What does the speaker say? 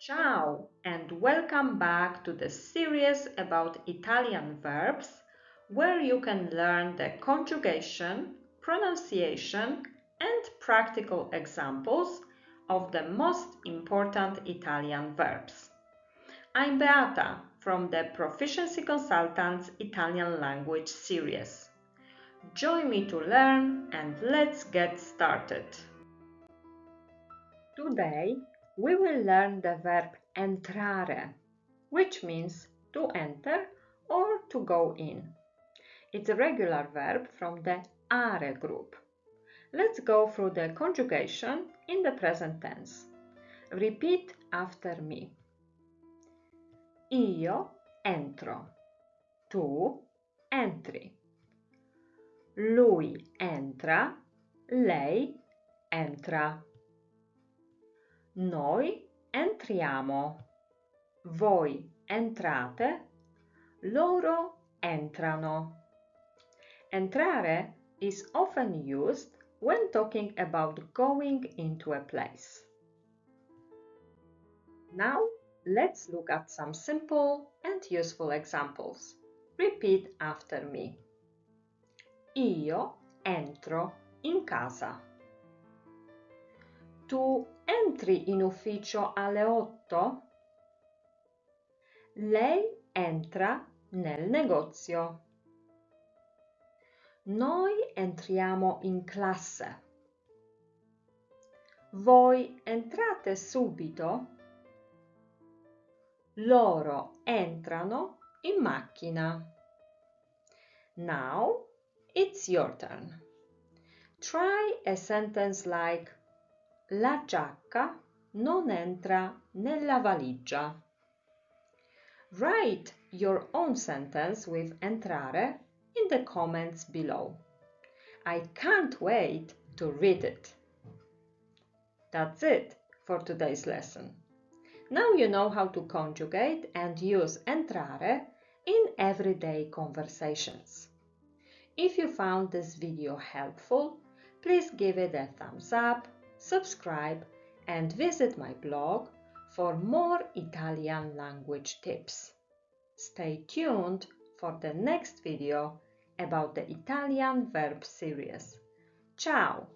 Ciao and welcome back to the series about Italian verbs, where you can learn the conjugation, pronunciation and practical examples of the most important Italian verbs. I'm Beata from the Proficiency Consultant's Italian language series. Join me to learn and let's get started. Today, we will learn the verb entrare, which means to enter or to go in. It's a regular verb from the are group. Let's go through the conjugation in the present tense. Repeat after me. Io entro. Tu entri. Lui entra. Lei entra. Noi entriamo. Voi entrate. Loro entrano. Entrare is often used when talking about going into a place. Now, let's look at some simple and useful examples. Repeat after me. Io entro in casa. Tu entri in ufficio alle 8? Lei entra nel negozio. Noi entriamo in classe. Voi entrate subito? Loro entrano in macchina. Now it's your turn. Try a sentence like La giacca non entra nella valigia. Write your own sentence with entrare in the comments below. I can't wait to read it. That's it for today's lesson. Now you know how to conjugate and use entrare in everyday conversations. If you found this video helpful, please give it a thumbs up, subscribe, and visit my blog for more Italian language tips. Stay tuned for the next video about the Italian verb series. Ciao!